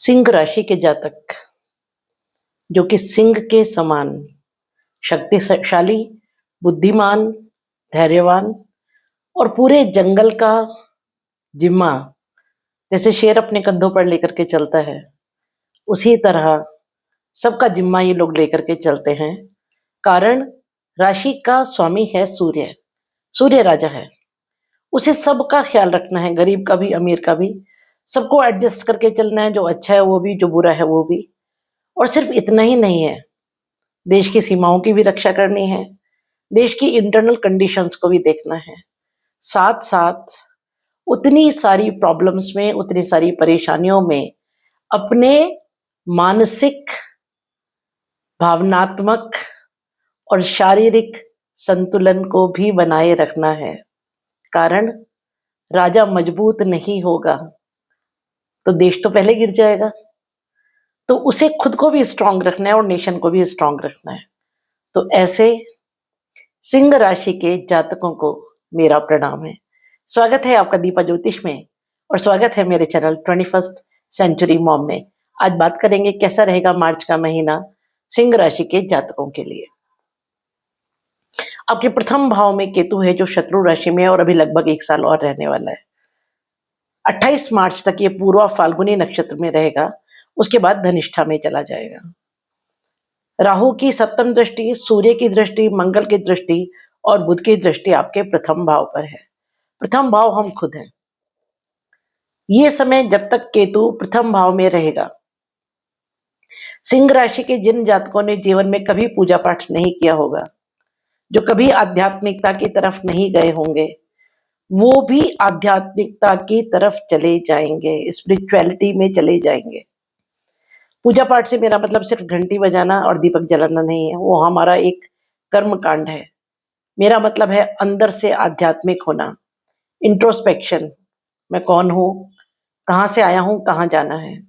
सिंह राशि के जातक जो कि सिंह के समान शक्तिशाली, बुद्धिमान, धैर्यवान और पूरे जंगल का जिम्मा जैसे शेर अपने कंधों पर लेकर के चलता है, उसी तरह सबका जिम्मा ये लोग लेकर के चलते हैं। कारण राशि का स्वामी है सूर्य। सूर्य राजा है। उसे सबका ख्याल रखना है, गरीब का भी, अमीर का भी। सबको एडजस्ट करके चलना है, जो अच्छा है वो भी, जो बुरा है वो भी। और सिर्फ इतना ही नहीं है, देश की सीमाओं की भी रक्षा करनी है, देश की इंटरनल कंडीशंस को भी देखना है। साथ साथ उतनी सारी प्रॉब्लम्स में, उतनी सारी परेशानियों में अपने मानसिक, भावनात्मक और शारीरिक संतुलन को भी बनाए रखना है। कारण राजा मजबूत नहीं होगा तो देश तो पहले गिर जाएगा। तो उसे खुद को भी स्ट्रांग रखना है और नेशन को भी स्ट्रांग रखना है। तो ऐसे सिंह राशि के जातकों को मेरा प्रणाम है। स्वागत है आपका दीपा ज्योतिष में और स्वागत है मेरे चैनल 21st सेंचुरी मॉम में। आज बात करेंगे कैसा रहेगा मार्च का महीना सिंह राशि के जातकों के लिए। आपके प्रथम भाव में केतु है जो शत्रु राशि में है और अभी लगभग 1 साल और रहने वाला है। 28 मार्च तक ये पूर्वा फाल्गुनी नक्षत्र में रहेगा, उसके बाद धनिष्ठा में चला जाएगा। राहु की सप्तम दृष्टि, सूर्य की दृष्टि, मंगल की दृष्टि और बुध की दृष्टि आपके प्रथम भाव पर है। प्रथम भाव हम खुद हैं। ये समय जब तक केतु प्रथम भाव में रहेगा, सिंह राशि के जिन जातकों ने जीवन में कभी पूजा पाठ नहीं किया होगा, जो कभी आध्यात्मिकता की तरफ नहीं गए होंगे, वो भी आध्यात्मिकता की तरफ चले जाएंगे, स्पिरिचुअलिटी में चले जाएंगे। पूजा पाठ से मेरा मतलब सिर्फ घंटी बजाना और दीपक जलाना नहीं है, वो हमारा एक कर्म कांड है। मेरा मतलब है अंदर से आध्यात्मिक होना, इंट्रोस्पेक्शन। मैं कौन हूँ, कहाँ से आया हूँ, कहाँ जाना है,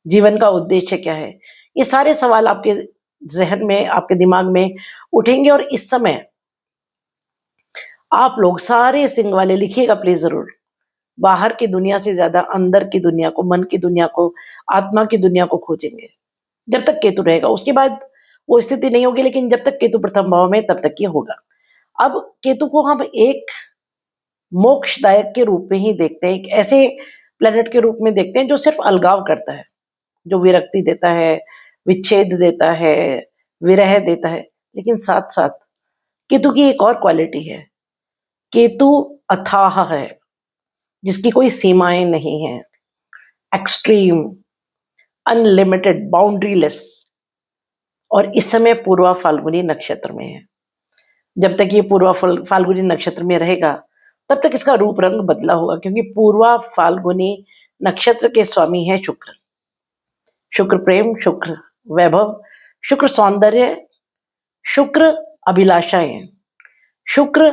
जीवन का उद्देश्य क्या है, ये सारे सवाल आपके जहन में, आपके दिमाग में उठेंगे। और इस समय आप लोग सारे सिंह वाले लिखिएगा प्लीज जरूर, बाहर की दुनिया से ज्यादा अंदर की दुनिया को, मन की दुनिया को, आत्मा की दुनिया को खोजेंगे जब तक केतु रहेगा। उसके बाद वो स्थिति नहीं होगी, लेकिन जब तक केतु प्रथम भाव में तब तक ये होगा। अब केतु को हम एक मोक्षदायक के रूप में ही देखते हैं, एक ऐसे प्लेनेट के रूप में देखते हैं जो सिर्फ अलगाव करता है, जो विरक्ति देता है, विच्छेद देता है, विरह देता है। लेकिन साथ साथ केतु की एक और क्वालिटी है, केतु अथाह है, जिसकी कोई सीमाएं नहीं है, एक्सट्रीम, अनलिमिटेड, बाउंड्रीलेस। और इस समय पूर्वा फाल्गुनी नक्षत्र में है। जब तक ये पूर्वा फाल्गुनी नक्षत्र में रहेगा तब तक इसका रूप रंग बदला होगा, क्योंकि पूर्वा फाल्गुनी नक्षत्र के स्वामी है शुक्र। शुक्र प्रेम, शुक्र वैभव, शुक्र सौंदर्य, शुक्र अभिलाषाएं, शुक्र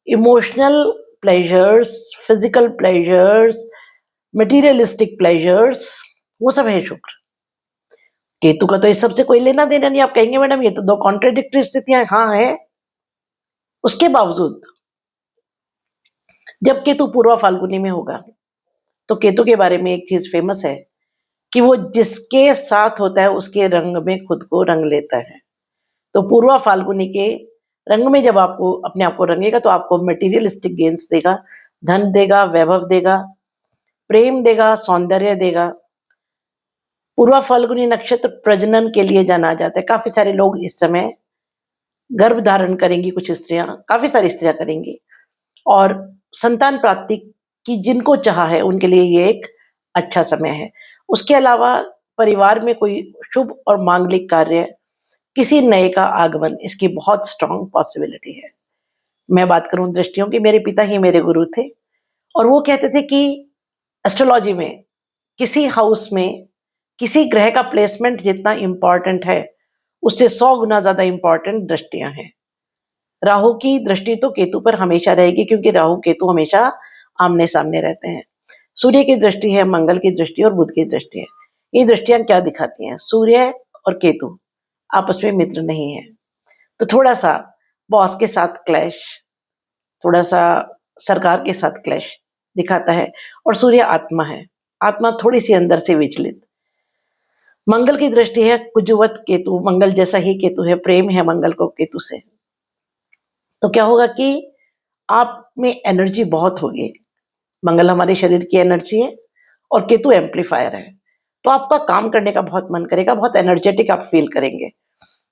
emotional pleasures, physical pleasures, materialistic pleasures, वो सब है शुक्र। केतु का तो इस सबसे कोई लेना देना नहीं। आप कहेंगे मैडम ये तो दो कॉन्ट्रेडिक्टरी स्थितियां। हाँ है। उसके बावजूद जब केतु पूर्वा फाल्गुनी में होगा तो केतु के बारे में एक चीज फेमस है कि वो जिसके साथ होता है उसके रंग में खुद को रंग लेता है। तो पूर्वा फाल्गुनी के रंग में जब आपको अपने आप को रंगेगा तो आपको मटेरियलिस्टिक गेन्स देगा, धन देगा, वैभव देगा, प्रेम देगा, सौंदर्य देगा। पूर्वा फाल्गुनी नक्षत्र प्रजनन के लिए जाना जाता है। काफी सारे लोग इस समय गर्भ धारण करेंगी, कुछ स्त्रियां, काफी सारी स्त्रियां करेंगी, और संतान प्राप्ति की जिनको चाह है उनके लिए ये एक अच्छा समय है। उसके अलावा परिवार में कोई शुभ और मांगलिक कार्य, किसी नए का आगमन, इसकी बहुत स्ट्रांग पॉसिबिलिटी है। मैं बात करूं दृष्टियों की, मेरे पिता ही मेरे गुरु थे और वो कहते थे कि एस्ट्रोलॉजी में किसी हाउस में किसी ग्रह का प्लेसमेंट जितना इंपॉर्टेंट है उससे 100 गुना ज्यादा इंपॉर्टेंट दृष्टियां हैं। राहु की दृष्टि तो केतु पर हमेशा रहेगी, क्योंकि राहु केतु हमेशा आमने सामने रहते हैं। सूर्य की दृष्टि है, मंगल की दृष्टि और बुध की दृष्टि है। ये दृष्टियां क्या दिखाती हैं? सूर्य और केतु आपस में मित्र नहीं है, तो थोड़ा सा बॉस के साथ क्लैश, थोड़ा सा सरकार के साथ क्लैश दिखाता है। और सूर्य आत्मा है, आत्मा थोड़ी सी अंदर से विचलित, मंगल की दृष्टि है कुजवत केतु, मंगल जैसा ही केतु है, प्रेम है मंगल को केतु से। तो क्या होगा कि आप में एनर्जी बहुत होगी। मंगल हमारे शरीर की एनर्जी है और केतु एम्पलीफायर है। तो आपका काम करने का बहुत मन करेगा, बहुत एनर्जेटिक आप फील करेंगे।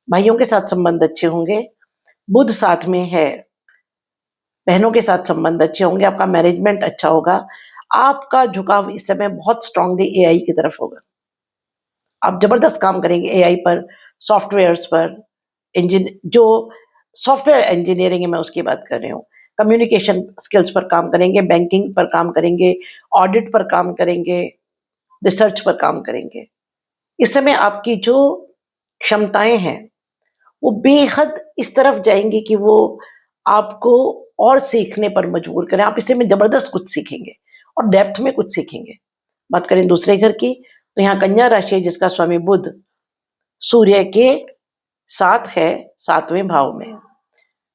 भाइयों के साथ संबंध अच्छे होंगे। बुध साथ में है, बहनों के साथ संबंध अच्छे होंगे, आपका मैनेजमेंट अच्छा होगा। आपका झुकाव इस समय बहुत स्ट्रांगली एआई की तरफ होगा। आप जबरदस्त काम करेंगे एआई पर, सॉफ्टवेयर्स पर, इंजीन जो सॉफ्टवेयर इंजीनियरिंग है मैं उसकी बात कर रही हूँ। कम्युनिकेशन स्किल्स पर काम करेंगे, बैंकिंग पर काम करेंगे, ऑडिट पर काम करेंगे, रिसर्च पर काम करेंगे। इस समय आपकी जो क्षमताएं हैं वो बेहद इस तरफ जाएंगी कि वो आपको और सीखने पर मजबूर करें। आप इससे में जबरदस्त कुछ सीखेंगे और डेप्थ में कुछ सीखेंगे। बात करें दूसरे घर की, तो यहाँ कन्या राशि है जिसका स्वामी बुध सूर्य के साथ है, 7वें भाव में।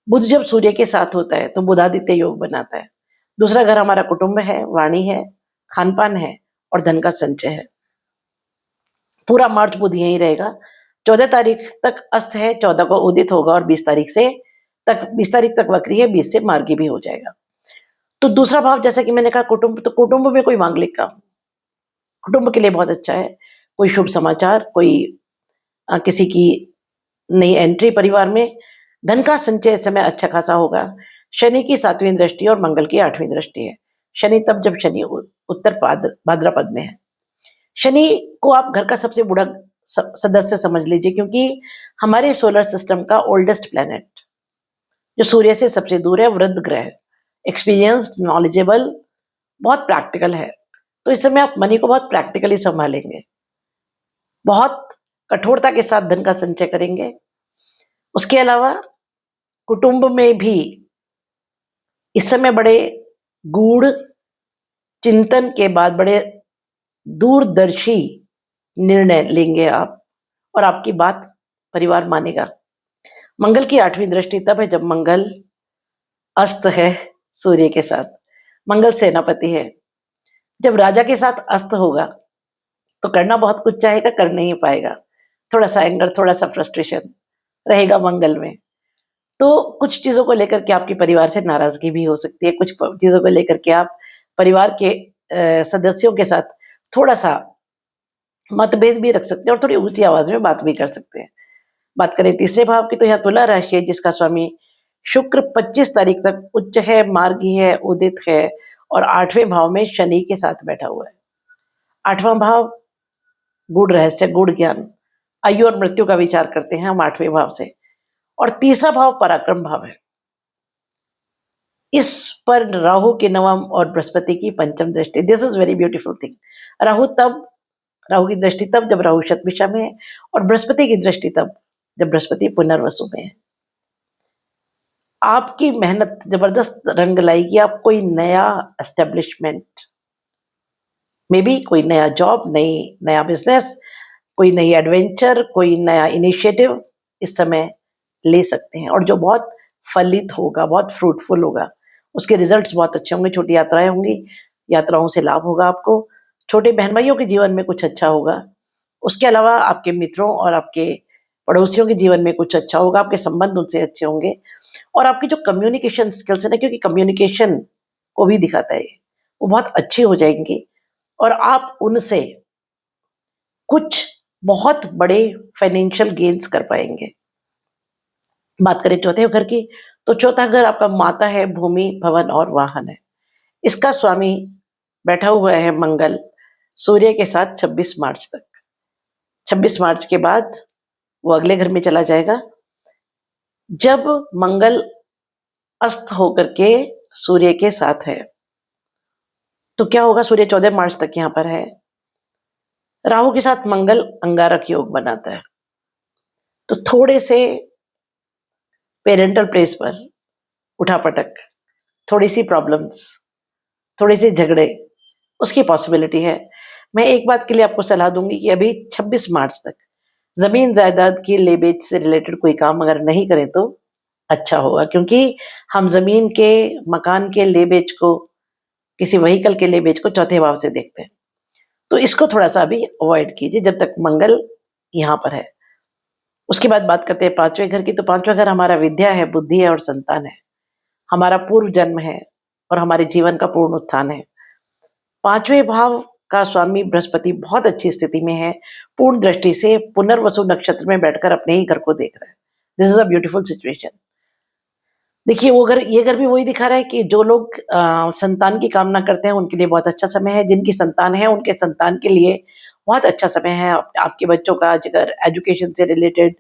बुध जब सूर्य के साथ होता है तो बुधादित्य योग बनाता है। दूसरा घर हमारा कुटुंब है, वाणी है, खान-पान है और धन का संचय है। पूरा मार्च बुध यहीं रहेगा। 14 तारीख तक अस्त है, 14 को उदित होगा और 20 तारीख तक वक्री है, 20 से मार्गी भी हो जाएगा। तो दूसरा भाव जैसा कि मैंने कहा कुटुंब, तो कुटुंब में कोई मांगलिक काम कुटुंब के लिए बहुत अच्छा है। कोई शुभ समाचार, कोई किसी की नई एंट्री परिवार में, धन का संचय इस समय अच्छा खासा होगा। शनि की 7वीं दृष्टि और मंगल की 8वीं दृष्टि है। शनि तब जब शनि उत्तर भाद्रपद में है। शनि को आप घर का सबसे बूढ़ा सदस्य समझ लीजिए, क्योंकि हमारे सोलर सिस्टम का ओल्डेस्ट प्लैनेट, जो सूर्य से सबसे दूर है, वृद्ध ग्रह, एक्सपीरियंस्ड, नॉलेजेबल, बहुत प्रैक्टिकल है। तो इस समय आप मनी को बहुत प्रैक्टिकली संभालेंगे, बहुत कठोरता के साथ धन का संचय करेंगे। उसके अलावा कुटुंब में भी इस समय बड़े गूढ़ चिंतन के बाद बड़े दूरदर्शी निर्णय लेंगे आप, और आपकी बात परिवार मानेगा। मंगल की 8वीं दृष्टि तब है जब मंगल अस्त है सूर्य के साथ। मंगल सेनापति है। जब राजा के साथ अस्त होगा तो करना बहुत कुछ चाहेगा, कर नहीं पाएगा। थोड़ा सा एंगर, थोड़ा सा फ्रस्ट्रेशन रहेगा मंगल में। तो कुछ चीज़ों को लेकर के आपके परिवार से नाराज़गी भी हो सकती है, कुछ चीज़ों को लेकर के आप परिवार के सदस्यों के साथ थोड़ा-सा मतभेद भी रख सकते हैं और थोड़ी ऊँची आवाज़ में बात भी कर सकते हैं। बात करें तीसरे भाव की, तो यहाँ तुला राशि है जिसका स्वामी शुक्र 25 तारीख तक उच्च है, मार्गी है, उदित है और 8वें भाव में शनि के साथ बैठा हुआ है। 8वां भाव गूढ़ रहस्य, गूढ़ ज्ञान, आयु और मृत्यु का विचार करते हैं हम 8वें भाव से। और तीसरा भाव पराक्रम भाव है। इस पर राहु की 9वीं और बृहस्पति की 5वीं दृष्टि। This is very beautiful thing. Rahu की दृष्टि तब जब राहु शतभिषा में है और बृहस्पति की दृष्टि तब जब बृहस्पति पुनर्वसु में है। आपकी मेहनत जबरदस्त रंग लाएगी। आप कोई नया एस्टेब्लिशमेंट, मे बी कोई नया जॉब, नया बिजनेस, कोई नई एडवेंचर, कोई नया इनिशिएटिव इस समय ले सकते हैं और जो बहुत फलित होगा, बहुत फ्रूटफुल होगा। उसके रिजल्ट्स बहुत अच्छे होंगे। छोटी यात्राएं होंगी, यात्राओं से लाभ होगा आपको। छोटे बहन भाइयों के जीवन में कुछ अच्छा होगा। उसके अलावा आपके मित्रों और आपके पड़ोसियों के जीवन में कुछ अच्छा होगा। आपके संबंध उनसे अच्छे होंगे और आपकी जो कम्युनिकेशन स्किल्स है ना, क्योंकि कम्युनिकेशन को भी दिखाता है, वो बहुत अच्छी हो जाएंगी और आप उनसे कुछ बहुत बड़े फाइनेंशियल गेन्स कर पाएंगे। बात करें चौथे घर की, तो चौथा घर आपका माता है, भूमि, भवन और वाहन है। इसका स्वामी बैठा हुआ है मंगल सूर्य के साथ 26 मार्च तक। 26 मार्च के बाद वो अगले घर में चला जाएगा। जब मंगल अस्त होकर के सूर्य के साथ है तो क्या होगा, सूर्य 14 मार्च तक यहाँ पर है। राहु के साथ मंगल अंगारक योग बनाता है, तो थोड़े से पेरेंटल प्लेस पर उठापटक, थोड़ी सी प्रॉब्लम्स, थोड़े से झगड़े, उसकी पॉसिबिलिटी है। मैं एक बात के लिए आपको सलाह दूंगी कि अभी 26 मार्च तक जमीन जायदाद की ले बेच से रिलेटेड कोई काम अगर नहीं करें तो अच्छा होगा, क्योंकि हम जमीन के, मकान के ले बेच को, किसी व्हीकल के ले बेच को चौथे भाव से देखते हैं। तो इसको थोड़ा-सा अभी अवॉइड कीजिए जब तक मंगल यहाँ पर है। उसके बाद बात करते हैं 5वें घर की, तो 5वां घर हमारा विद्या है, बुद्धि है और संतान है। हमारा पूर्व जन्म है और हमारे जीवन का पूर्ण उत्थान है। 5वें भाव का स्वामी बृहस्पति बहुत अच्छी स्थिति में है, पूर्ण दृष्टि से पुनर्वसु नक्षत्र में बैठकर अपने ही घर को देख रहा है। This is a beautiful situation. देखिए वो घर, ये घर भी वही दिखा रहा है कि जो लोग संतान की कामना करते हैं उनके लिए बहुत अच्छा समय है, जिनकी संतान है उनके संतान के लिए बहुत अच्छा समय है। आपके बच्चों का अगर एजुकेशन से रिलेटेड,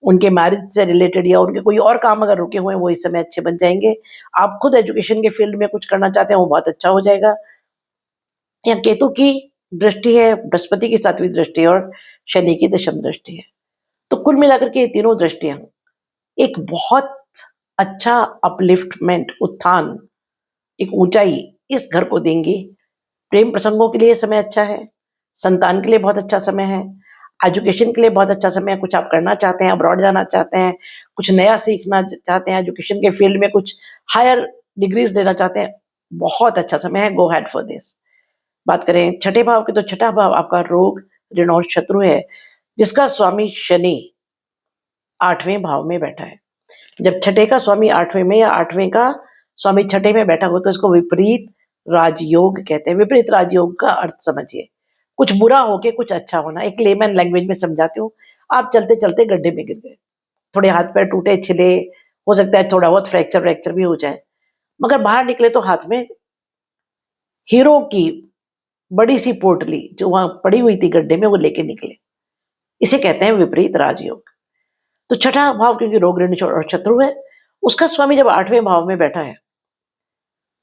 उनके मैरिज से रिलेटेड या उनके कोई और काम अगर रुके हुए हैं वो इस समय अच्छे बन जाएँगे। आप खुद एजुकेशन के फील्ड में कुछ करना चाहते हैं वो बहुत अच्छा हो जाएगा। यहाँ केतु की दृष्टि है, बृहस्पति की 7वीं दृष्टि और शनि की 10वीं दृष्टि है। तो कुल मिलाकर के ये तीनों दृष्टियाँ एक बहुत अच्छा अपलिफ्टमेंट, उत्थान, एक ऊँचाई इस घर को देंगी। प्रेम प्रसंगों के लिए ये समय अच्छा है, संतान के लिए बहुत अच्छा समय है, एजुकेशन के लिए बहुत अच्छा समय है। कुछ आप करना चाहते हैं, अब्रॉड जाना चाहते हैं, कुछ नया सीखना चाहते हैं, एजुकेशन के फील्ड में कुछ हायर डिग्रीज़ लेना चाहते हैं, बहुत अच्छा समय है, गो अहेड फॉर दिस। बात करें छठे भाव की, तो छठा भाव आपका रोग, ऋण और शत्रु है, जिसका स्वामी शनि 8वें भाव में बैठा है। जब छठे का स्वामी 8वें में या 8वें का स्वामी छठे में बैठा हो तो इसको विपरीत राजयोग कहते हैं। विपरीत राजयोग का अर्थ समझिए, कुछ बुरा होके कुछ अच्छा होना। एक लेमैन लैंग्वेज में समझाती हूँ, आप चलते-चलते गड्ढे में गिर गए, थोड़े हाथ-पैर टूटे, छिले, हो सकता है थोड़ा बहुत फ्रैक्चर भी हो जाए, मगर बाहर निकले तो हाथ में हीरो की बड़ी-सी पोटली जो वहाँ पड़ी हुई थी गड्ढे में वो लेके निकले। इसे कहते हैं विपरीत राजयोग। तो छठा भाव क्योंकि रोग, ऋण और शत्रु है, उसका स्वामी जब 8वें भाव में बैठा है,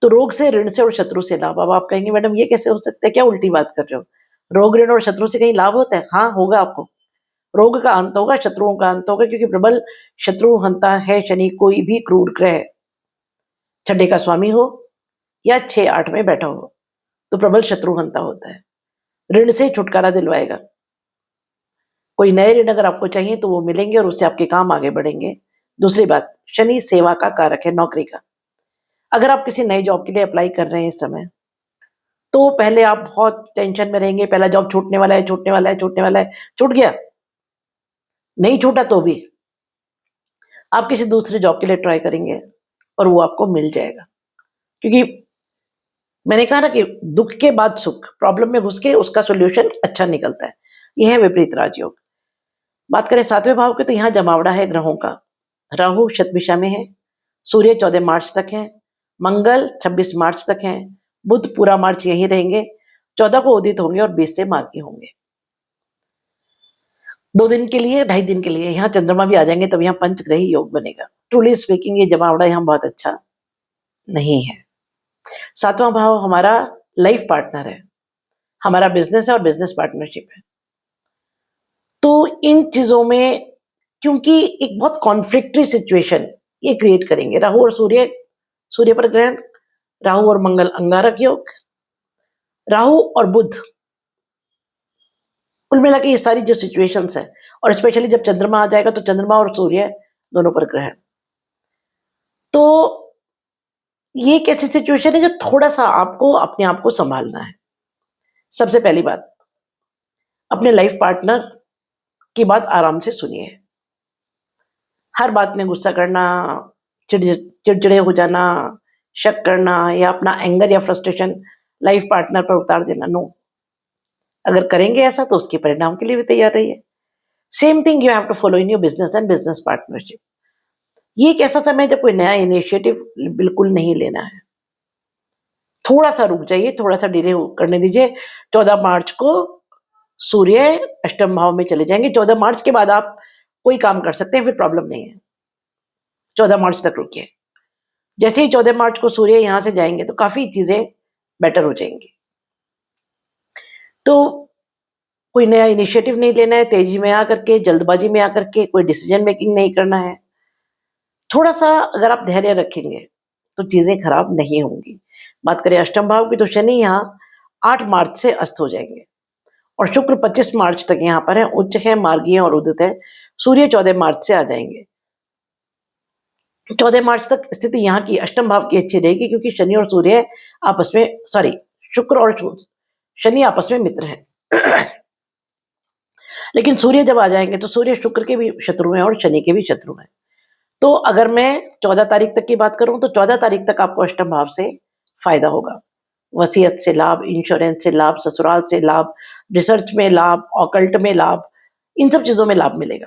तो रोग से, ऋण से और शत्रु से लाभ। अब आप कहेंगे मैडम ये कैसे हो सकता है? क्या उल्टी बात कर रहे हो? रोग, ऋण और शत्रु से कहीं लाभ होता है? हाँ, होगा आपको। रोग का अंत होगा, शत्रुओं का अंत होगा, क्योंकि प्रबल शत्रु हंता है शनि, कोई भी क्रूर ग्रह छठे का स्वामी हो या 6-8 में बैठा हो, तो प्रबल शत्रु हंता होता है। ऋण से छुटकारा दिलवाएगा। कोई नए ऋण अगर आपको चाहिए तो वो मिलेंगे और उससे आपके काम आगे बढ़ेंगे। दूसरी बात, शनि सेवा का कारक है, नौकरी का। अगर आप किसी नई जॉब के लिए अप्लाई कर रहे हैं इस समय, तो पहले आप बहुत टेंशन में रहेंगे, पहला जॉब छूटने वाला है, छूटने वाला है, छूटने वाला है, छूट गया, नहीं छूटा तो भी आप किसी दूसरे जॉब के लिए ट्राई करेंगे और वो आपको मिल जाएगा। क्योंकि मैंने कहा ना कि दुःख के बाद सुख, प्रॉब्लम में घुस के उसका सॉल्यूशन अच्छा निकलता है। ये है विपरीत राजयोग। बात करें 7वें भाव की, तो यहाँ जमावड़ा है ग्रहों का। राहु शतभिषा में है, सूर्य 14 मार्च तक है, मंगल 26 मार्च तक है, बुध पूरा मार्च यहीं रहेंगे, 14 को उदित होंगे और 20 से मार्गी होंगे। 2 दिन के लिए, 2.5 दिन के लिए यहाँ चंद्रमा भी आ जाएंगे, तब यहाँ पंचग्रही योग बनेगा। ट्रूली स्पीकिंग ये जमावड़ा यहाँ बहुत अच्छा नहीं है। 7वां भाव हमारा लाइफ पार्टनर है, हमारा बिजनेस है और बिजनेस पार्टनरशिप है। तो इन चीजों में क्योंकि एक बहुत कॉन्फ्लिक्टरी सिचुएशन ये क्रिएट करेंगे। राहु और सूर्य, सूर्य पर ग्रहण, राहु और मंगल अंगारक योग, राहु और बुध, कुल मिला के ये सारी जो सिचुएशंस है, और स्पेशली जब चंद्रमा आ जाएगा तो चंद्रमा और सूर्य दोनों पर ग्रहण, तो ये एक ऐसी सिचुएशन है जो थोड़ा सा आपको अपने आप को संभालना है। सबसे पहली बात, अपने लाइफ पार्टनर की बात आराम से सुनिए। हर बात में गुस्सा करना, चिड़चिड़े हो जाना, शक करना या अपना एंगर या फ्रस्ट्रेशन लाइफ पार्टनर पर उतार देना, नो। अगर करेंगे ऐसा तो उसके परिणाम के लिए भी तैयार रहिए। Same thing you have to follow in your business and business partnership. ये एक ऐसा समय है जब कोई नया इनिशिएटिव बिल्कुल नहीं लेना है। थोड़ा सा रुक जाइए, थोड़ा सा डिले करने दीजिए। 14 मार्च को सूर्य अष्टम भाव में चले जाएंगे। 14 मार्च के बाद आप कोई काम कर सकते हैं, फिर प्रॉब्लम नहीं है। 14 मार्च तक रुकिए। जैसे ही 14 मार्च को सूर्य यहाँ से जाएंगे तो काफी चीजें बेटर हो जाएंगी। तो कोई नया इनिशिएटिव नहीं लेना है, तेजी में आकर के, जल्दबाजी में आकर के कोई डिसीजन मेकिंग नहीं करना है। थोड़ा सा अगर आप धैर्य रखेंगे तो चीजें खराब नहीं होंगी। बात करें अष्टम भाव की, तो शनि यहाँ 8 मार्च से अस्त हो जाएंगे और शुक्र 25 मार्च तक यहाँ पर है, उच्च है, मार्गीय और उदित है। सूर्य 14 मार्च से आ जाएंगे। 14 मार्च तक स्थिति यहाँ की अष्टम भाव की अच्छी रहेगी, क्योंकि शनि और सूर्य आपस में, सॉरी, शुक्र और शनि आपस में मित्र हैं। लेकिन सूर्य जब आ जाएंगे तो सूर्य शुक्र के भी शत्रु हैं और शनि के भी शत्रु हैं। तो अगर मैं 14 तारीख तक की बात करूं तो 14 तारीख तक आपको अष्टम भाव से फायदा होगा। वसीयत से लाभ, इंश्योरेंस से लाभ, ससुराल से लाभ, रिसर्च में लाभ, ऑकल्ट में लाभ, इन सब चीजों में लाभ मिलेगा।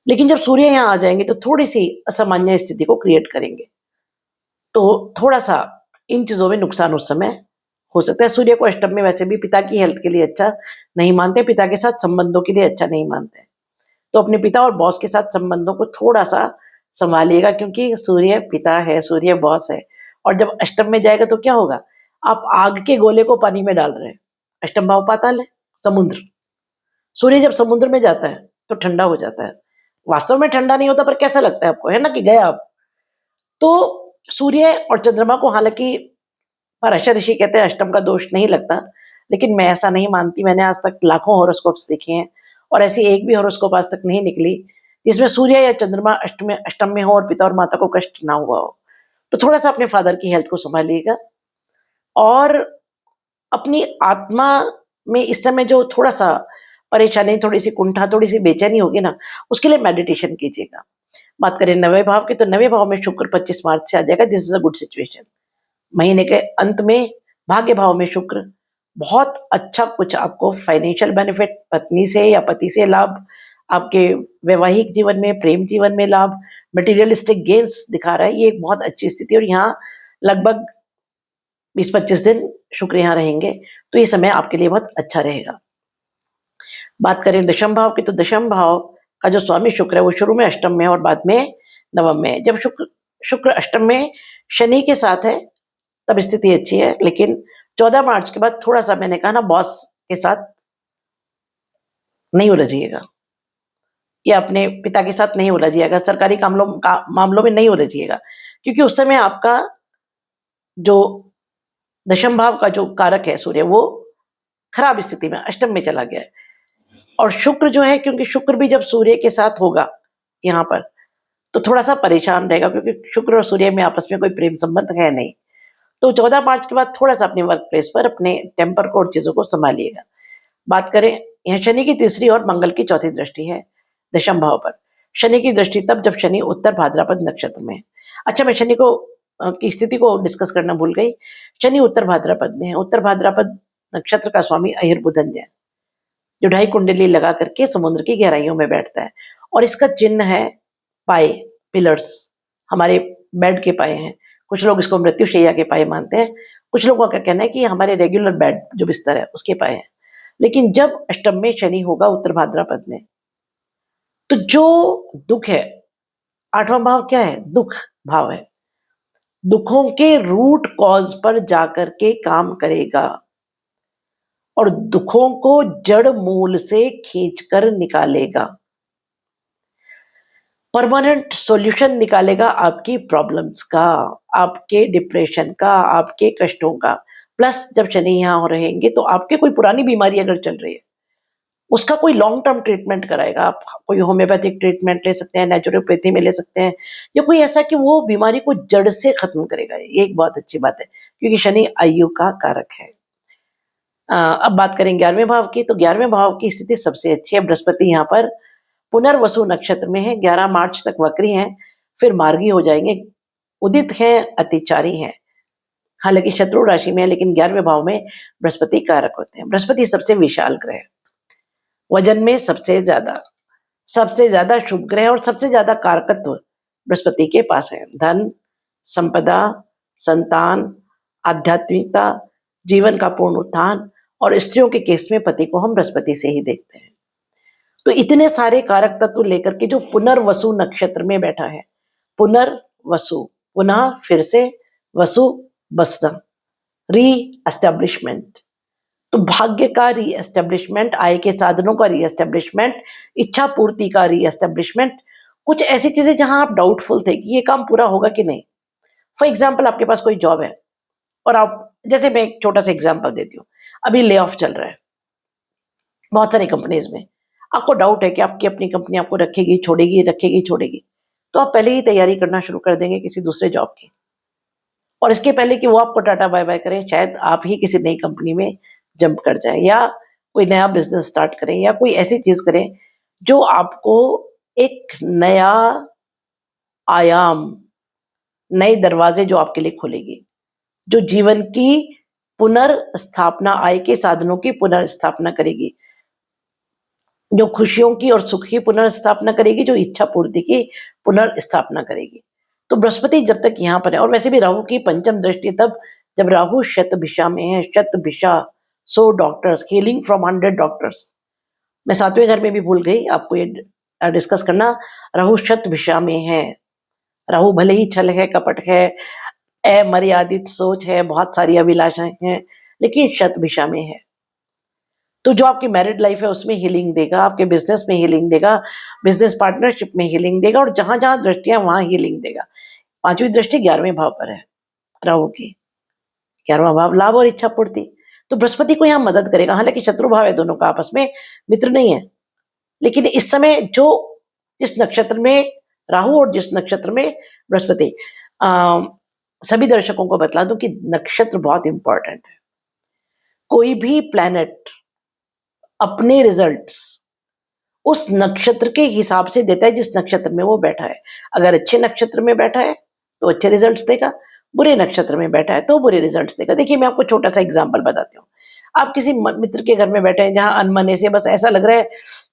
लेकिन जब सूर्य यहाँ आ जाएंगे तो थोड़ी सी असामान्य स्थिति को क्रिएट करेंगे, तो थोड़ा सा इन चीजों में नुकसान उस समय हो सकता है। सूर्य को अष्टम में वैसे भी पिता की हेल्थ के लिए अच्छा नहीं मानते, पिता के साथ संबंधों के लिए अच्छा नहीं मानते, तो अपने पिता और बॉस के साथ संबंधों को थोड़ा सा संभालिएगा, क्योंकि सूर्य पिता है, सूर्य बॉस है। और जब अष्टम में जाएगा तो क्या होगा, आप आग के गोले को पानी में डाल रहे हैं। अष्टम भाव पाताल है, समुद्र। सूर्य जब समुद्र में जाता है तो ठंडा हो जाता है। वास्तव में ठंडा नहीं होता, पर कैसा लगता है आपको, है ना, कि गए आप। तो सूर्य और चंद्रमा को हालांकि पराशर ऋषि कहते हैं अष्टम का दोष नहीं लगता, लेकिन मैं ऐसा नहीं मानती। मैंने आज तक लाखों हॉरोस्कोप्स देखे हैं और ऐसी एक भी हॉरोस्कोप आज तक नहीं निकली जिसमें सूर्य या चंद्रमा अष्टम में हो और पिता और माता को कष्ट ना हुआ हो। तो थोड़ा सा अपने फादर की हेल्थ को संभालिएगा। और अपनी आत्मा में इस समय जो थोड़ा सा परेशानी, थोड़ी सी कुंठा, थोड़ी सी बेचैनी होगी ना, उसके लिए मेडिटेशन कीजिएगा। बात करें नवे भाव की, तो नवे भाव में शुक्र 25 मार्च से आ जाएगा। This is a good situation. महीने के अंत में भाग्य भाव में शुक्र, बहुत अच्छा कुछ आपको फाइनेंशियल बेनिफिट, पत्नी से या पति से लाभ, आपके वैवाहिक जीवन में, प्रेम जीवन में लाभ, मटेरियलिस्टिक गेन्स दिखा रहा है। ये एक बहुत अच्छी स्थिति है और यहाँ लगभग 20-25 दिन शुक्र यहाँ रहेंगे, तो ये समय आपके लिए बहुत अच्छा रहेगा। बात करें दशम भाव की, तो दशम भाव का जो स्वामी शुक्र है वो शुरू में अष्टम में और बाद में नवम में। जब शुक्र अष्टम में शनि के साथ है तब स्थिति अच्छी है, लेकिन 14 मार्च के बाद थोड़ा सा, मैंने कहा ना, बॉस के साथ नहीं उलझिएगा या अपने पिता के साथ नहीं उलझिएगा, सरकारी मामलों में नहीं उलझिएगा, क्योंकि उस समय आपका जो दशम भाव का जो कारक है सूर्य, वो खराब स्थिति में अष्टम में चला गया है। और शुक्र जो है, क्योंकि शुक्र भी जब सूर्य के साथ होगा यहाँ पर तो थोड़ा सा परेशान रहेगा, क्योंकि शुक्र और सूर्य में आपस में कोई प्रेम संबंध है नहीं। तो 14 मार्च के बाद थोड़ा सा अपने वर्क प्लेस पर अपने टेम्पर को और चीजों को संभालिएगा। बात करें, यहाँ शनि की तीसरी और मंगल की चौथी दृष्टि है दशम भाव पर। शनि की दृष्टि तब जब शनि उत्तर भाद्रपद नक्षत्र में है। अच्छा, मैं शनि को की स्थिति को डिस्कस करना भूल गई। शनि उत्तर भाद्रपद में है। उत्तर भाद्रपद नक्षत्र का स्वामी अहिर्बुधन है, जो 2.5 कुंडली लगा करके समुद्र की गहराइयों में बैठता है। और इसका चिन्ह है पाए, पिलर्स, हमारे बेड के पाए हैं। कुछ लोग इसको मृत्युशैया के पाए मानते हैं, कुछ लोगों का कहना है कि हमारे रेगुलर बेड जो बिस्तर है उसके पाए हैं। लेकिन जब अष्टम में शनि होगा उत्तर भाद्रपद में, तो जो दुख है, 8वां भाव क्या है, दुख भाव है, दुखों के रूट कॉज पर जाकर के काम करेगा और दुखों को जड़ मूल से खींचकर निकालेगा, परमानेंट सॉल्यूशन निकालेगा आपकी प्रॉब्लम्स का, आपके डिप्रेशन का, आपके कष्टों का। प्लस जब शनि यहाँ रहेंगे तो आपके कोई पुरानी बीमारी अगर चल रही है उसका कोई लॉन्ग टर्म ट्रीटमेंट कराएगा। आप कोई होम्योपैथिक ट्रीटमेंट ले सकते हैं, नेचुरोपैथी में ले सकते हैं, या कोई ऐसा कि वो बीमारी को जड़ से खत्म करेगा। ये एक बहुत अच्छी बात है, क्योंकि शनि आयु का कारक है। अब बात करें 11वें भाव की, तो 11वें भाव की स्थिति सबसे अच्छी है। बृहस्पति यहाँ पर पुनर्वसु नक्षत्र में है, 11 मार्च तक वक्री हैं, फिर मार्गी हो जाएंगे। उदित हैं, अतिचारी हैं, हालांकि शत्रु राशि में है, लेकिन 11वें भाव में बृहस्पति कारक होते हैं। बृहस्पति सबसे विशाल ग्रह, वजन में सबसे ज्यादा शुभ ग्रह और सबसे ज्यादा कारकत्व बृहस्पति के पास है। धन, संपदा, संतान, आध्यात्मिकता, जीवन का पूर्ण उत्थान, और स्त्रियों के केस में पति को हम बृहस्पति से ही देखते हैं। तो इतने सारे कारक तत्व लेकर के जो पुनर्वसु नक्षत्र में बैठा है, पुनर्वसु, पुनः फिर से, वसु बसना, री एस्टेब्लिशमेंट, तो भाग्य का री एस्टेब्लिशमेंट, आय के साधनों का री एस्टेब्लिशमेंट, इच्छा पूर्ति का री एस्टेब्लिशमेंट, कुछ ऐसी चीजें जहां आप डाउटफुल थे कि ये काम पूरा होगा कि नहीं। फॉर एग्जाम्पल, आपके पास कोई जॉब है और आप, जैसे मैं एक छोटा सा एग्जाम्पल देती हूँ, अभी ले ऑफ चल रहा है बहुत सारी कंपनीज में, आपको डाउट है कि आपकी अपनी कंपनी आपको रखेगी छोड़ेगी, रखेगी छोड़ेगी, तो आप पहले ही तैयारी करना शुरू कर देंगे किसी दूसरे जॉब की। और इसके पहले कि वो आपको टाटा बाय बाय करें, शायद आप ही किसी नई कंपनी में जंप कर जाएं या कोई नया बिजनेस स्टार्ट करें या कोई ऐसी चीज करें जो आपको एक नया आयाम, नए दरवाजे जो आपके लिए खोलेगी, जो जीवन की पुनर्स्थापना, आय के साधनों की पुनर्स्थापना करेगी, जो खुशियों की और सुख की पुनर्स्थापना करेगी, जो इच्छा पूर्ति की पुनर्स्थापना करेगी। तो बृहस्पति जब तक यहाँ पर है, और वैसे भी राहु की पंचम दृष्टि तब जब राहु शतभिषा में है। Shatabhisha 100 doctors, healing from 100 doctors. मैं 7वें घर में भी भूल गई आपको ये डिस्कस करना। राहु शतभिषा में है। राहु भले ही छल है, कपट है, अमर्यादित सोच है, बहुत सारी अभिलाषाएं हैं, लेकिन शतभिषा में है। तो जो आपकी मैरिड लाइफ है उसमें हीलिंग देगा, आपके बिजनेस में हीलिंग देगा, बिजनेस पार्टनरशिप में हीलिंग देगा, और जहां जहां दृष्टियां वहां हीलिंग देगा। 5वीं दृष्टि 11वें भाव पर है राहु की। 11वां भाव लाभ और इच्छा पूर्ति। तो बृहस्पति को यहाँ मदद करेगा। हालांकि शत्रु भाव है दोनों का, आपस में मित्र नहीं है, लेकिन इस समय जो जिस नक्षत्र में राहु और जिस नक्षत्र में बृहस्पति, सभी दर्शकों को बतला दूं कि नक्षत्र बहुत इंपॉर्टेंट है। कोई भी प्लैनेट अपने रिजल्ट्स उस नक्षत्र के हिसाब से देता है जिस नक्षत्र में वो बैठा है। अगर अच्छे नक्षत्र में बैठा है तो अच्छे रिजल्ट्स देगा, बुरे नक्षत्र में बैठा है तो बुरे रिजल्ट्स देगा। देखिए मैं आपको छोटा सा एग्जांपल बताती हूँ। आप किसी मित्र के घर में बैठे हैं जहां अनमने से बस ऐसा लग रहा है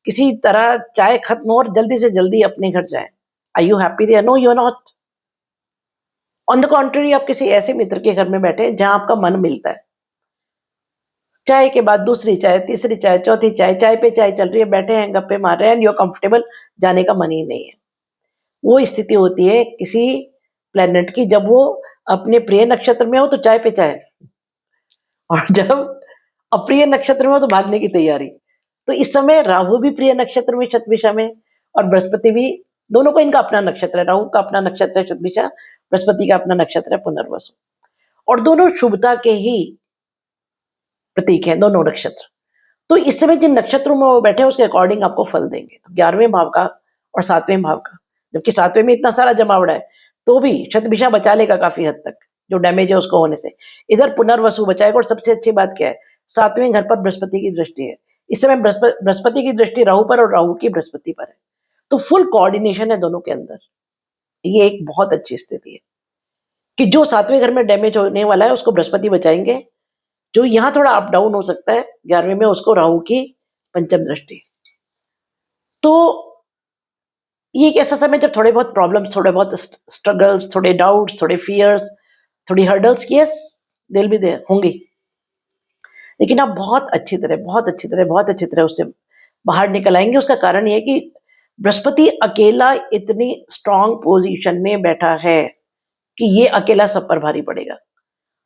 किसी तरह चाय खत्म हो और जल्दी से जल्दी अपने घर जाए। Are you happy there? No, you are not. On the contrary, आप किसी ऐसे मित्र के घर में बैठे हैं जहां आपका मन मिलता है। चाय के बाद दूसरी चाय, तीसरी चाय, चौथी चाय, चाय पे चाय चल रही है, बैठे हैं, गप्पे मार रहे हैं, एंड यू आर कंफर्टेबल, जाने का मन ही नहीं है। वो स्थिति होती है किसी प्लेनेट की जब वो अपने प्रिय नक्षत्र में हो तो चाय पे चाय, और जब अप्रिय नक्षत्र में हो तो भागने की तैयारी। तो इस समय राहु भी प्रिय नक्षत्र में शतभिषा में, और बृहस्पति भी। दोनों को इनका अपना नक्षत्र है। राहु का अपना नक्षत्र है शतभिषा, बृहस्पति का अपना नक्षत्र है पुनर्वसु, और दोनों शुभता के ही प्रतीक है दोनों नक्षत्र। तो इस समय जिन नक्षत्रों में वो बैठे हैं उसके अकॉर्डिंग आपको फल देंगे। तो 11वें भाव का और 7वें भाव का, जबकि 7वें में इतना सारा जमावड़ा है तो भी शतभिषा बचा लेगा काफी हद तक जो डैमेज है उसको होने से। इधर पुनर्वसु बचाएगा, और सबसे अच्छी बात क्या है, 7वें घर पर बृहस्पति की दृष्टि है। इस समय बृहस्पति की दृष्टि राहु पर और राहु की बृहस्पति पर है। तो फुल कोऑर्डिनेशन है दोनों के अंदर। ये एक बहुत अच्छी स्थिति है कि जो 7वें घर में डैमेज होने वाला है उसको बृहस्पति बचाएंगे। जो यहाँ थोड़ा अप डाउन हो सकता है 11वें में, उसको राहु की पंचम दृष्टि। तो ये एक ऐसा समय जब थोड़े बहुत प्रॉब्लम्स, थोड़े बहुत स्ट्रगल्स, थोड़े डाउट्स, थोड़े फियर्स, थोड़ी हर्डल्स, यस दिल भी देर होंगी, लेकिन आप बहुत अच्छी तरह, बहुत अच्छी तरह, बहुत अच्छी तरह उससे बाहर निकल आएंगे। उसका कारण ये है कि बृहस्पति अकेला इतनी स्ट्रांग पोजीशन में बैठा है कि ये अकेला सब पर भारी पड़ेगा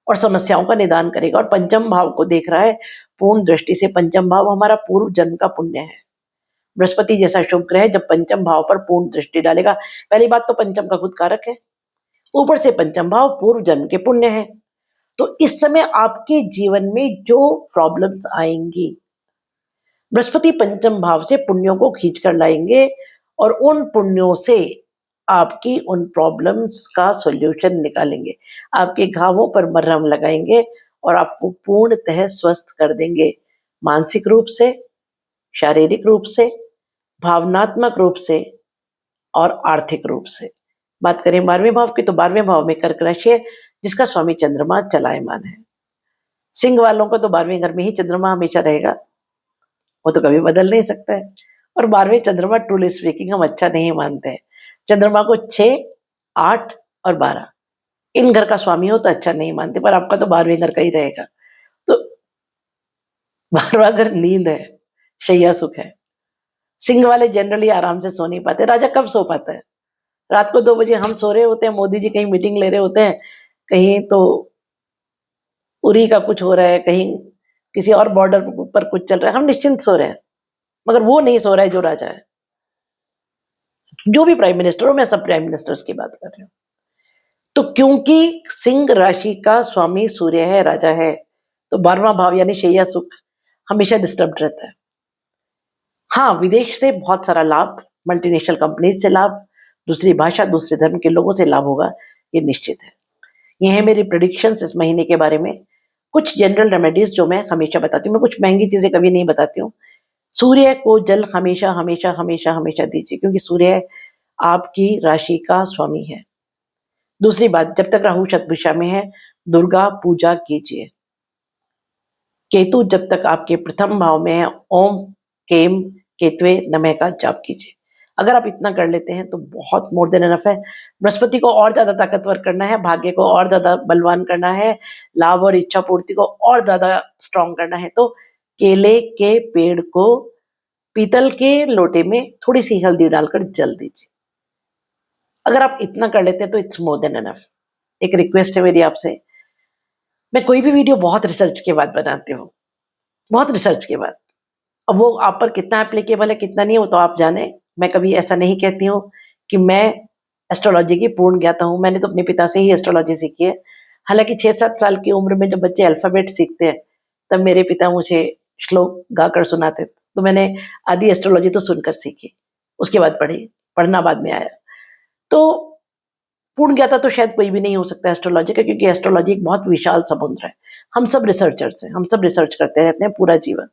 और समस्याओं का निदान करेगा, और पंचम भाव को देख रहा है पूर्ण दृष्टि से। पंचम भाव हमारा पूर्व जन्म का पुण्य है। बृहस्पति जैसा शुभ ग्रह जब पंचम भाव पर पूर्ण दृष्टि डालेगा, पहली बात तो पंचम का खुद कारक है, ऊपर से पंचम भाव पूर्व जन्म के पुण्य है। तो इस समय आपके जीवन में जो प्रॉब्लम्स आएंगी, बृहस्पति पंचम भाव से पुण्यों को खींच कर लाएंगे, और उन पुण्यों से आपकी उन प्रॉब्लम्स का सॉल्यूशन निकालेंगे, आपके घावों पर मरहम लगाएंगे और आपको पूर्णतः स्वस्थ कर देंगे, मानसिक रूप से, शारीरिक रूप से, भावनात्मक रूप से और आर्थिक रूप से। बात करें 12वें भाव की, तो 12वें भाव में कर्क राशि है जिसका स्वामी चंद्रमा चलायमान है। सिंह वालों को तो 12वें घर में ही चंद्रमा हमेशा रहेगा, वो तो कभी बदल नहीं सकता है। और 12वें चंद्रमा ट्रूली स्पीकिंग हम अच्छा नहीं मानते हैं। चंद्रमा को 6, 8 और 12 इन घर का स्वामी हो तो अच्छा नहीं मानते, पर आपका तो 12वें घर का ही रहेगा। तो 12वां घर नींद है, शैया सुख है। सिंह वाले जनरली आराम से सो नहीं पाते। राजा कब सो पाता है? रात को 2 बजे हम सो रहे होते हैं, मोदी जी कहीं मीटिंग ले रहे होते हैं, कहीं तो उरी का कुछ हो रहा है, कहीं किसी और बॉर्डर पर कुछ चल रहा है, हम निश्चिंत सो रहे हैं, मगर वो नहीं सो रहा है जो राजा है। जो भी प्राइम मिनिस्टर हो, मैं सब प्राइम मिनिस्टर्स की बात कर रही हूँ। तो क्योंकि सिंह राशि का स्वामी सूर्य है, राजा है, तो 12वां भाव यानी शैया सुख हमेशा डिस्टर्ब रहता है। हाँ, विदेश से बहुत सारा लाभ, मल्टीनेशनल कंपनीज से लाभ, दूसरी भाषा, दूसरे धर्म के लोगों से लाभ होगा, ये निश्चित है। ये है मेरी प्रेडिक्शंस इस महीने के बारे में। कुछ जनरल रेमेडीज जो मैं हमेशा बताती हूँ, मैं कुछ महंगी चीजें कभी नहीं बताती हूँ। सूर्य को जल हमेशा हमेशा हमेशा हमेशा दीजिए, क्योंकि सूर्य आपकी राशि का स्वामी है। दूसरी बात, जब तक राहु शतभिषा में है, दुर्गा पूजा कीजिए। केतु जब तक आपके प्रथम भाव में है, ओम केम केतवे नमः का जाप कीजिए। अगर आप इतना कर लेते हैं तो बहुत मोर देन एनफ है। बृहस्पति को और ज्यादा ताकतवर करना है, भाग्य को और ज्यादा बलवान करना है, लाभ और इच्छा पूर्ति को और ज्यादा स्ट्रांग करना है, तो केले के पेड़ को पीतल के लोटे में थोड़ी सी हल्दी डालकर जल दीजिए। अगर आप इतना कर लेते हैं तो इट्स मोर देन एनफ। एक रिक्वेस्ट है मेरी आपसे, मैं कोई भी वीडियो बहुत रिसर्च के बाद बनाती हूँ, बहुत रिसर्च के बाद। अब वो आप पर कितना एप्लीकेबल है कितना नहीं, वो तो आप जाने। मैं कभी ऐसा नहीं कहती हूँ कि मैं एस्ट्रोलॉजी की पूर्ण ज्ञाता हूँ। मैंने तो अपने पिता से ही एस्ट्रोलॉजी सीखी है। हालांकि 6-7 साल की उम्र में जब बच्चे अल्फाबेट सीखते हैं, तब मेरे पिता मुझे श्लोक गाकर सुनाते, तो मैंने आधी एस्ट्रोलॉजी तो सुनकर सीखी, उसके बाद पढ़ी, पढ़ना बाद में आया। तो पूर्ण ज्ञाता तो शायद कोई भी नहीं हो सकता एस्ट्रोलॉजी का, क्योंकि एस्ट्रोलॉजी एक बहुत विशाल समुद्र है। हम सब रिसर्चर्स हैं, हम सब रिसर्च करते रहते हैं पूरा जीवन।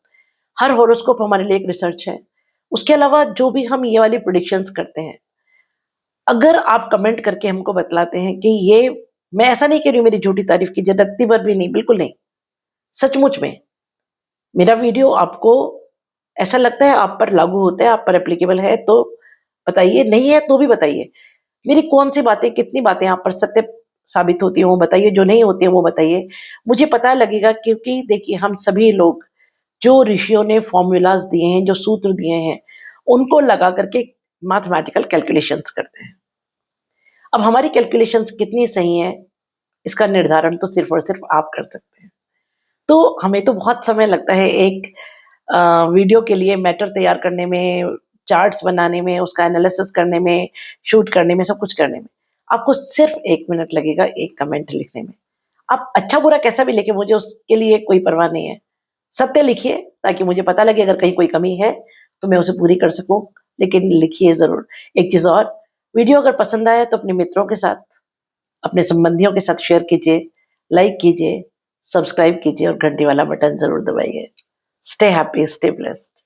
हर हॉरोस्कोप हमारे लिए एक रिसर्च है। उसके अलावा जो भी हम ये वाली प्रिडिक्शंस करते हैं, अगर आप कमेंट करके हमको बतलाते हैं कि ये, मैं ऐसा नहीं कह रही हूँ मेरी झूठी तारीफ की, रत्ती भर भी नहीं, बिल्कुल नहीं, सचमुच में मेरा वीडियो आपको ऐसा लगता है आप पर लागू होता है, आप पर एप्लीकेबल है तो बताइए, नहीं है तो भी बताइए। मेरी कौन सी बातें, कितनी बातें आप पर सत्य साबित होती हैं वो बताइए, जो नहीं होती हैं वो बताइए, मुझे पता लगेगा। क्योंकि देखिए, हम सभी लोग जो ऋषियों ने फॉर्मूलाज दिए हैं, जो सूत्र दिए हैं, उनको लगा करके मैथमेटिकल कैलकुलेशंस करते हैं। अब हमारी कैलकुलेशंस कितनी सही है, इसका निर्धारण तो सिर्फ और सिर्फ आप कर सकते हैं। तो हमें तो बहुत समय लगता है एक वीडियो के लिए मैटर तैयार करने में, चार्ट्स बनाने में, उसका एनालिसिस करने में, शूट करने में, सब कुछ करने में। आपको सिर्फ 1 मिनट लगेगा एक कमेंट लिखने में। आप अच्छा बुरा कैसा भी लिखे, मुझे उसके लिए कोई परवाह नहीं है। सत्य लिखिए ताकि मुझे पता लगे अगर कहीं कोई कमी है तो मैं उसे पूरी कर सकूं, लेकिन लिखिए जरूर। एक चीज और, वीडियो अगर पसंद आए तो अपने मित्रों के साथ, अपने संबंधियों के साथ शेयर कीजिए, लाइक कीजिए, सब्सक्राइब कीजिए और घंटी वाला बटन जरूर दबाइए। Stay happy, stay blessed.